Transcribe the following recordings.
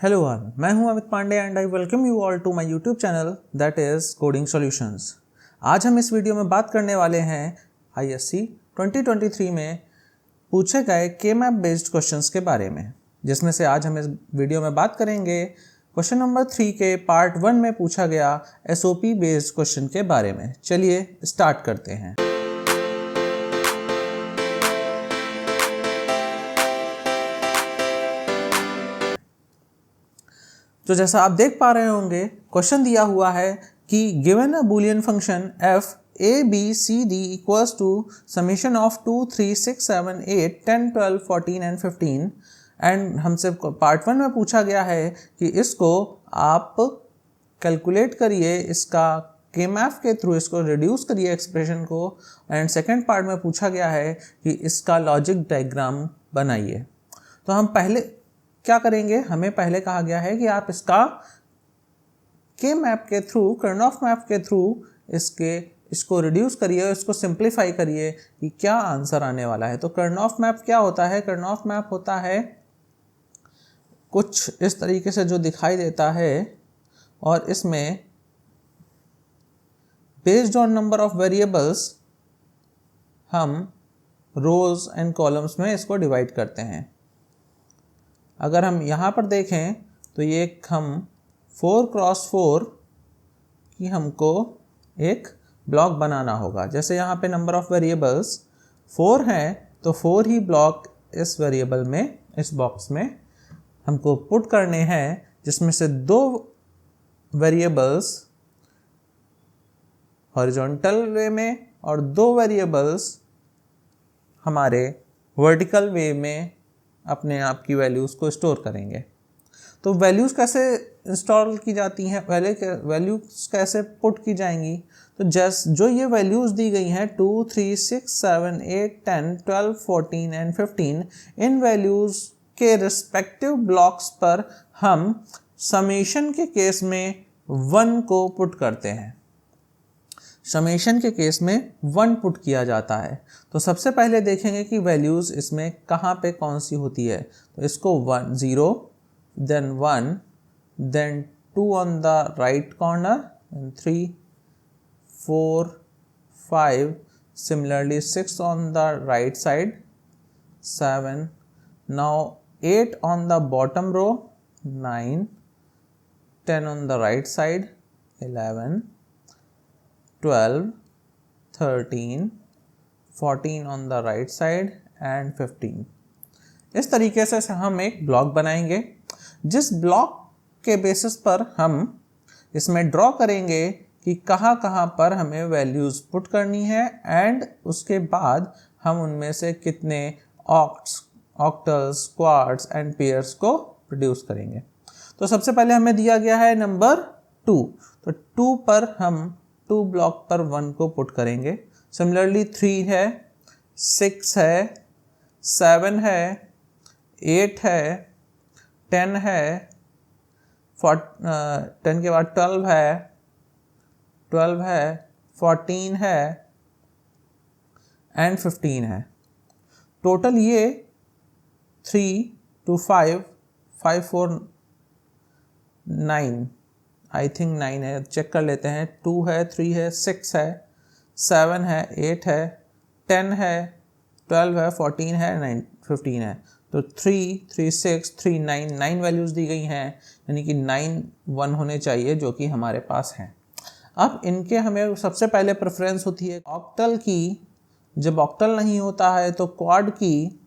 Hello all, मैं हूं Amit Pandey and I welcome you all to my YouTube channel that is coding solutions. आज हम इस वीडियो में बात करने वाले हैं आईएससी 2023 में पूछे गए के मैप बेस्ड क्वेश्चंस के बारे में, जिसमें से आज हम इस वीडियो में बात करेंगे क्वेश्चन नंबर 3 के पार्ट 1 में पूछा गया एसओपी बेस्ड क्वेश्चन के बारे में। चलिए स्टार्ट करते हैं। तो जैसा आप देख पा रहे होंगे, क्वेश्चन दिया हुआ है कि given a Boolean function f a b c d equals to summation of 2 3 6 7 8 10 12 14 and 15 and हमसे पार्ट 1 में पूछा गया है कि इसको आप कैलकुलेट करिए, इसका के मैफ के थ्रू इसको रिड्यूस करिए एक्सप्रेशन को, एंड सेकेंड पार्ट में पूछा गया है कि इसका लॉजिक डायग्राम बनाइए। तो हम पहले क्या करेंगे, हमें पहले कहा गया है कि आप इसका के मैप के थ्रू, कर्नऑफ मैप के थ्रू इसको रिड्यूस करिए, इसको सिंप्लीफाई करिए कि क्या आंसर आने वाला है। तो कर्नऑफ मैप क्या होता है? कर्नऑफ मैप होता है कुछ इस तरीके से जो दिखाई देता है, और इसमें based on number of variables हम रोज एंड कॉलम्स में इसको डिवाइड करते हैं। अगर हम यहाँ पर देखें तो ये हम 4x4 की हमको एक ब्लॉक बनाना होगा। जैसे यहाँ पे नंबर ऑफ वेरिएबल्स 4 हैं तो 4 ही ब्लॉक इस वेरिएबल में, इस बॉक्स में हमको पुट करने हैं, जिसमें से 2 वेरिएबल्स हॉरिजॉन्टल वे में और 2 वेरिएबल्स हमारे वर्टिकल वे में अपने आप की वैल्यूज़ को स्टोर करेंगे। तो वैल्यूज़ कैसे इंस्टॉल की जाती हैं, वैल्यूज़ कैसे पुट की जाएंगी? तो जो ये वैल्यूज़ दी गई हैं 2 3 6 7 8 10 12 14 एंड 15, इन वैल्यूज़ के रिस्पेक्टिव ब्लॉक्स पर हम समेशन के केस में 1 को पुट करते हैं। समेशन के केस में 1 पुट किया जाता है। तो सबसे पहले देखेंगे कि वैल्यूज़ इसमें कहाँ पे कौन सी होती है। तो इसको 1 0 then 1 then 2 on the right corner and 3 4 5 similarly 6 on the right side 7 now 8 on the bottom row 9 10 on the right side 11 12 13 14 on the right side and 15। इस तरीके से हम एक ब्लॉक बनाएंगे, जिस ब्लॉक के बेसिस पर हम इसमें ड्रॉ करेंगे कि कहाँ कहाँ पर हमें वैल्यूज़ पुट करनी है, एंड उसके बाद हम उनमें से कितने ऑक्टल्स, क्वाड्स एंड पेयर्स को प्रोड्यूस करेंगे। तो सबसे पहले हमें दिया गया है नंबर 2, तो 2 पर हम 2 ब्लॉक पर 1 को पुट करेंगे। सिमिलरली 3 है, 6 है, 7 है, 8 है, 10 है, 10 के बाद 12 है, 14 है एंड 15 है। टोटल ये 3 2 5 5 4 9, आई थिंक 9 है, चेक कर लेते हैं। 2 है, 3 है, 6 है, 7 है, 8 है, 10 है, 12 है, 14 है, 15 है। तो 3 3 6 3 9 वैल्यूज़ दी गई हैं, यानी कि 9 1 होने चाहिए, जो कि हमारे पास हैं। अब इनके हमें सबसे पहले प्रेफरेंस होती है ऑक्टल की। जब ऑक्टल नहीं होता है तो क्वाड की,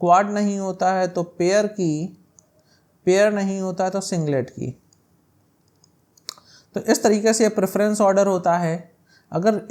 क्वाड नहीं होता है तो पेयर की, पेयर नहीं होता है तो सिंगलेट की। तो इस तरीके से ये प्रेफरेंस ऑर्डर होता है। अगर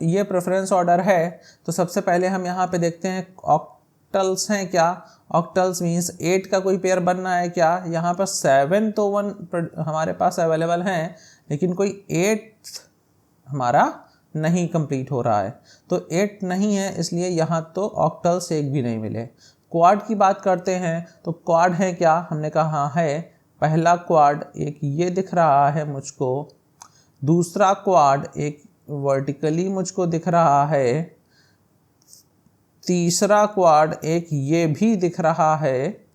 ये प्रेफरेंस ऑर्डर है तो सबसे पहले हम यहाँ पे देखते हैं ऑक्टल्स हैं क्या। ऑक्टल्स मीन्स 8 का कोई पेयर बनना है क्या। यहाँ पर 7 तो 1 हमारे पास अवेलेबल हैं, लेकिन कोई 8 हमारा नहीं कंप्लीट हो रहा है, तो 8 नहीं है, इसलिए यहाँ तो ऑक्टल्स एक भी नहीं मिले। क्वाड की बात करते हैं तो क्वाड है क्या, हमने कहा हाँ है। पहला क्वाड एक ये दिख रहा है मुझको, दूसरा क्वाड एक वर्टिकली मुझको दिख रहा है, तीसरा क्वाड एक ये भी दिख रहा है,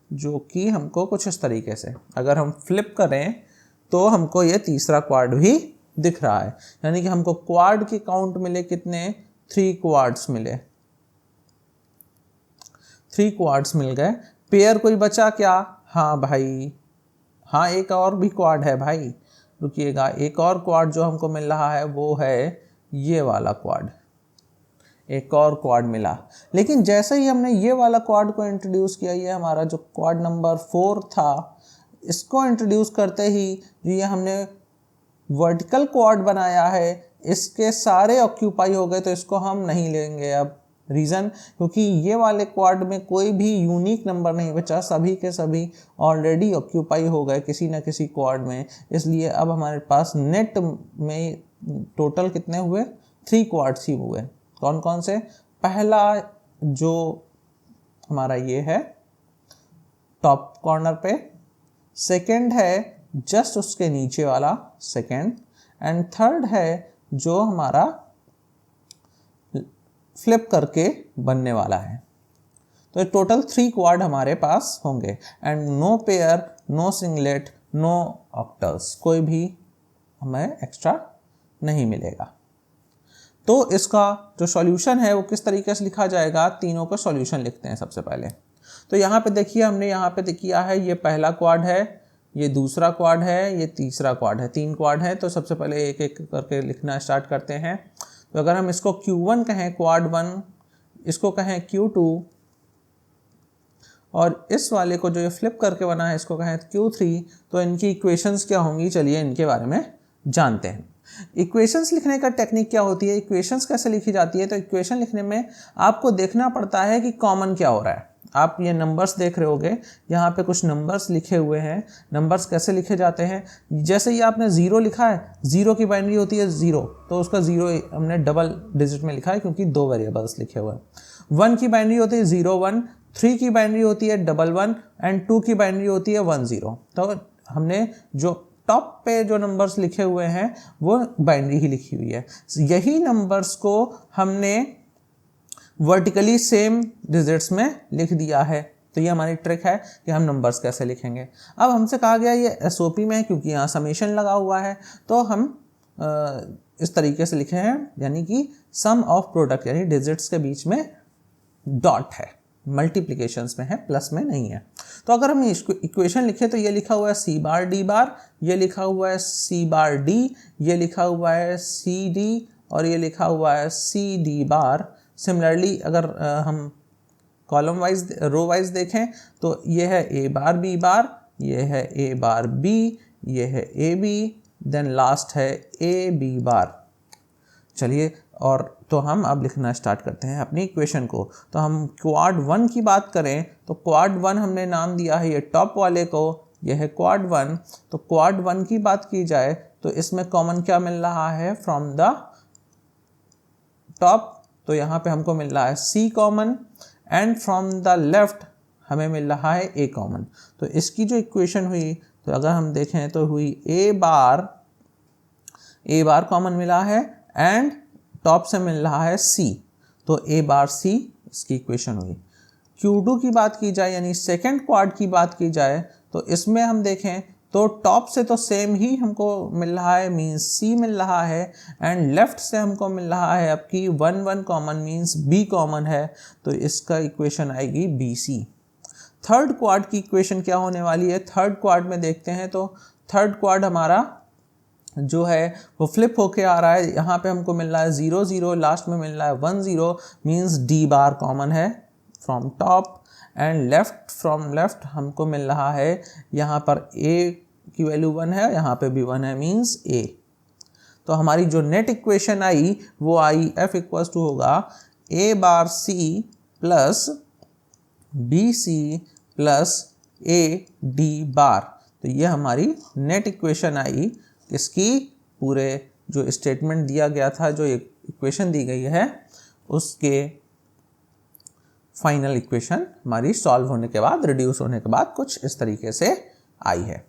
जो कि हमको कुछ इस तरीके से, अगर हम फ्लिप करें तो हमको ये तीसरा क्वाड भी दिख रहा है, यानी कि हमको क्वाड के काउंट मिले कितने, 3 क्वाड्स मिले, 3 क्वाड्स मिल गए। पेयर कोई बचा क्या, हाँ भाई, हाँ एक और भी क्वाड है भाई, रुकिएगा, एक और क्वाड जो हमको मिल रहा है वो है ये वाला क्वाड, एक और क्वाड मिला। लेकिन जैसे ही हमने ये वाला क्वाड को इंट्रोड्यूस किया, ये हमारा जो क्वाड नंबर 4 था, इसको इंट्रोड्यूस करते ही जो ये हमने वर्टिकल क्वाड बनाया है, इसके सारे ऑक्यूपाई हो गए, तो इसको हम नहीं लेंगे अब। रीज़न, क्योंकि ये वाले क्वाड में कोई भी यूनिक नंबर नहीं बचा, सभी के सभी ऑलरेडी ऑक्यूपाई हो गए किसी न किसी क्वाड में, इसलिए अब हमारे पास नेट में टोटल कितने हुए, 3 क्वाड्स ही हुए। कौन कौन से, पहला जो हमारा ये है टॉप कॉर्नर पे, सेकंड है जस्ट उसके नीचे वाला सेकंड, एंड थर्ड है जो हमारा फ्लिप करके बनने वाला है। तो टोटल 3 क्वाड हमारे पास होंगे, and no pair, no singlet, no octals, कोई भी हमें एक्स्ट्रा नहीं मिलेगा। तो इसका जो सॉल्यूशन है वो किस तरीके से लिखा जाएगा, तीनों का सॉल्यूशन लिखते हैं सबसे पहले। तो यहाँ पे देखिए, हमने यहाँ पे किया है, ये पहला क्वाड है, ये दूसरा क्वाड है, ये तीसरा क्वाड है, 3 क्वाड है। तो सबसे पहले एक एक करके लिखना स्टार्ट करते हैं। तो अगर हम इसको Q1 कहें, क्वाड 1, इसको कहें Q2, और इस वाले को जो ये फ्लिप करके बना है इसको कहें Q3, तो इनकी इक्वेशंस क्या होंगी, चलिए इनके बारे में जानते हैं। इक्वेशंस लिखने का टेक्निक क्या होती है, इक्वेशंस कैसे लिखी जाती है, तो इक्वेशन लिखने में आपको देखना पड़ता है कि कॉमन क्या हो रहा है। आप ये नंबर्स देख रहे होगे, यहाँ पे कुछ नंबर्स लिखे हुए हैं। नंबर्स कैसे लिखे जाते हैं, जैसे ही आपने 0 लिखा है, 0 की बाइनरी होती है 0, तो उसका 0 हमने डबल डिजिट में लिखा है क्योंकि 2 वेरिएबल्स लिखे हुए हैं। 1 की बाइनरी होती है 0 1, 3 की बाइनरी होती है 1 1, एंड 2 की बाइनरी होती है 1 0। तो हमने जो टॉप पे जो नंबर्स लिखे हुए हैं वो बाइनरी ही लिखी हुई है। यही नंबर्स को हमने वर्टिकली सेम डिजिट्स में लिख दिया है। तो ये हमारी ट्रिक है कि हम नंबर्स कैसे लिखेंगे। अब हमसे कहा गया ये एसओपी में है क्योंकि यहाँ समेशन लगा हुआ है, तो हम इस तरीके से लिखे हैं, यानी कि सम ऑफ प्रोडक्ट, यानी डिजिट्स के बीच में डॉट है, मल्टीप्लिकेशंस में है, प्लस में नहीं है। तो अगर हम इसको इक्वेशन लिखे तो ये लिखा हुआ है सी बार डी बार, ये लिखा हुआ है सी बार डी, ये लिखा हुआ है सी डी, और ये लिखा हुआ है सी डी बार। सिमिलरली अगर हम कॉलम वाइज, रो वाइज देखें तो ये है ए बार बी बार, ये है ए बार बी, ये है ए बी, देन लास्ट है ए बी बार। चलिए, और तो हम अब लिखना स्टार्ट करते हैं अपनी इक्वेशन को। तो हम क्वाड 1 की बात करें तो क्वाड 1 हमने नाम दिया है ये टॉप वाले को, ये है क्वाड 1। तो क्वाड 1 की बात की जाए तो इसमें कॉमन क्या मिल रहा है फ्रॉम द टॉप, तो यहाँ पे हमको मिल रहा है C common, and from the left हमें मिल रहा है A कॉमन। तो इसकी जो इक्वेशन हुई, तो अगर हम देखें तो हुई A बार कॉमन मिला है, एंड टॉप से मिल रहा है C, तो A बार C इसकी इक्वेशन हुई। Q2 की बात की जाए, यानी सेकेंड क्वाड की बात की जाए, तो इसमें हम देखें तो टॉप से तो सेम ही हमको मिल रहा है, मीन्स C मिल रहा है, एंड लेफ्ट से हमको मिल रहा है आपकी 1 1 कॉमन, मीन्स B कॉमन है, तो इसका इक्वेशन आएगी BC। थर्ड क्वाड की इक्वेशन क्या होने वाली है, थर्ड क्वाड में देखते हैं तो थर्ड क्वाड हमारा जो है वो फ्लिप होके आ रहा है। यहाँ पे हमको मिल रहा है 0 0, लास्ट में मिल रहा है 1 0, मीन्स D बार कॉमन है from top, and left from left हमको मिल रहा है, यहाँ पर A की वैल्यू 1 है, यहाँ पे भी 1 है, मीन्स A। तो हमारी जो नेट इक्वेशन आई वो आई F इक्वल्स टू होगा A bar C plus BC plus AD बार। तो ये हमारी नेट इक्वेशन आई, इसकी पूरे जो स्टेटमेंट दिया गया था, जो इक्वेशन दी गई है, उसके फाइनल इक्वेशन हमारी सॉल्व होने के बाद, रिड्यूस होने के बाद कुछ इस तरीके से आई है।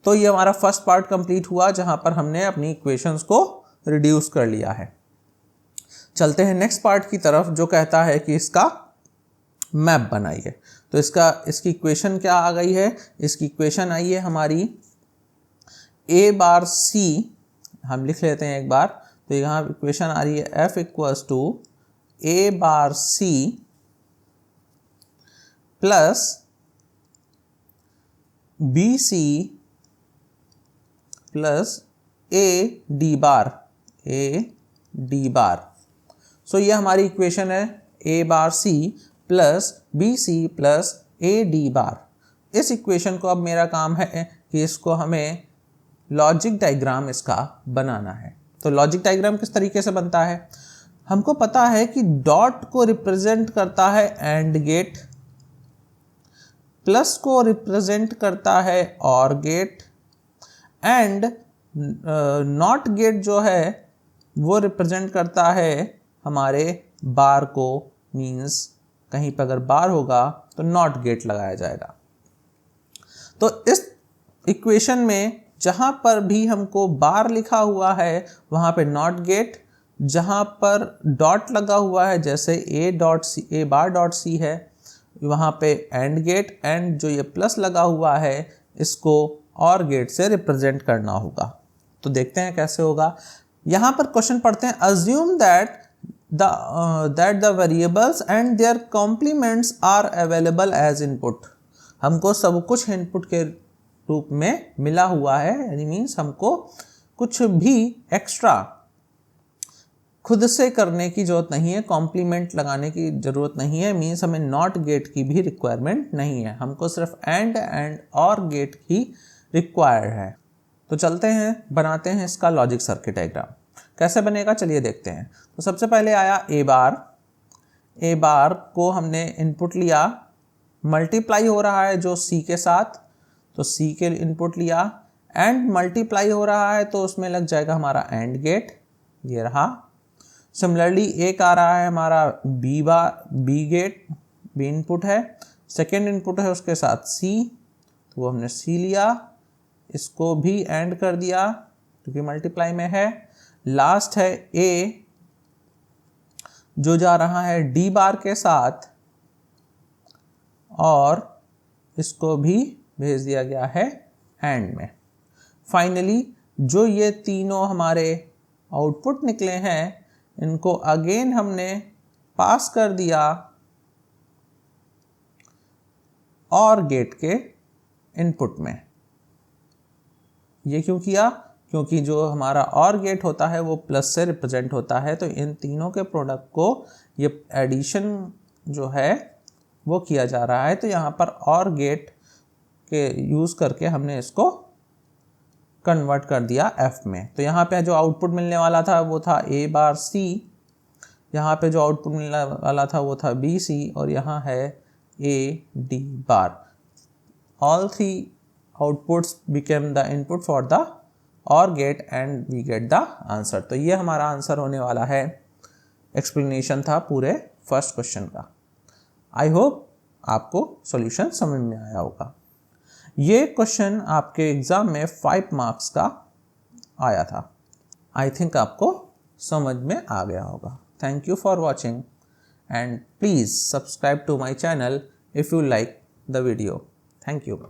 तो ये हमारा फर्स्ट पार्ट कंप्लीट हुआ जहां पर हमने अपनी इक्वेशंस को रिड्यूस कर लिया है। चलते हैं नेक्स्ट पार्ट की तरफ जो कहता है कि इसका मैप बनाइए। तो तो इसकी इक्वेशन क्या आ गई है, इसकी इक्वेशन आई है हमारी ए बार सी, हम लिख लेते हैं एक बार, तो यहाँ इक्वेशन आ रही है F equals to A bar C plus B C plus A D bar. So ये हमारी इक्वेशन है A bar C plus B C plus A D bar. इस इक्वेशन को अब मेरा काम है कि इसको हमें लॉजिक डायग्राम इसका बनाना है। तो लॉजिक डायग्राम किस तरीके से बनता है, हमको पता है कि डॉट को रिप्रेजेंट करता है एंड गेट, प्लस को रिप्रेजेंट करता है और गेट, एंड नॉट गेट जो है वो रिप्रेजेंट करता है हमारे बार को, मीन्स कहीं पर अगर बार होगा तो नॉट गेट लगाया जाएगा। तो इस इक्वेशन में जहाँ पर भी हमको बार लिखा हुआ है वहाँ पे नॉट गेट, जहाँ पर डॉट लगा हुआ है जैसे ए बार डॉट सी है वहाँ पे एंड गेट, एंड जो ये प्लस लगा हुआ है इसको और गेट से रिप्रेजेंट करना होगा। तो देखते हैं कैसे होगा। यहाँ पर क्वेश्चन पढ़ते हैं, assume that the variables and their complements are available as input. हमको सब कुछ इनपुट के रूप में मिला हुआ है, यानी मीन्स हमको कुछ भी एक्स्ट्रा खुद से करने की जरूरत नहीं है, कॉम्प्लीमेंट लगाने की जरूरत नहीं है, मीन्स हमें नॉट गेट की भी रिक्वायरमेंट नहीं है, हमको सिर्फ एंड और गेट ही रिक्वायर्ड है। तो चलते हैं बनाते हैं इसका लॉजिक सर्किट डायग्राम। कैसे बनेगा चलिए देखते हैं। तो सबसे पहले आया ए बार को हमने इनपुट लिया, मल्टीप्लाई हो रहा है जो सी के साथ, तो सी के इनपुट लिया, एंड मल्टीप्लाई हो रहा है तो उसमें लग जाएगा हमारा एंड गेट, ये रहा। सिमिलरली एक आ रहा है हमारा बी गेट, बी इनपुट है, सेकेंड इनपुट है उसके साथ सी, तो वो हमने सी लिया, इसको भी एंड कर दिया क्योंकि मल्टीप्लाई में है। लास्ट है ए जो जा रहा है डी बार के साथ और इसको भी भेज दिया गया है एंड में। फाइनली जो ये तीनों हमारे आउटपुट निकले हैं इनको अगेन हमने पास कर दिया और गेट के इनपुट में। ये क्यों किया, क्योंकि जो हमारा और गेट होता है वो प्लस से रिप्रेजेंट होता है, तो इन तीनों के प्रोडक्ट को ये एडिशन जो है वो किया जा रहा है। तो यहाँ पर और गेट के यूज़ करके हमने इसको कन्वर्ट कर दिया एफ में। तो यहाँ पे जो आउटपुट मिलने वाला था वो था ए बार सी, यहाँ पे जो आउटपुट मिलने वाला था वो था बी सी, और यहाँ है A D bar. All three outputs became the input for the OR gate and we get the answer. तो ये हमारा आंसर होने वाला है। एक्सप्लेनेशन था पूरे फर्स्ट क्वेश्चन का। आई होप आपको सॉल्यूशन समझ में आया होगा। ये क्वेश्चन आपके एग्जाम में 5 मार्क्स का आया था। आई थिंक आपको समझ में आ गया होगा। Thank you for watching and please subscribe to my channel if you like the video. Thank you.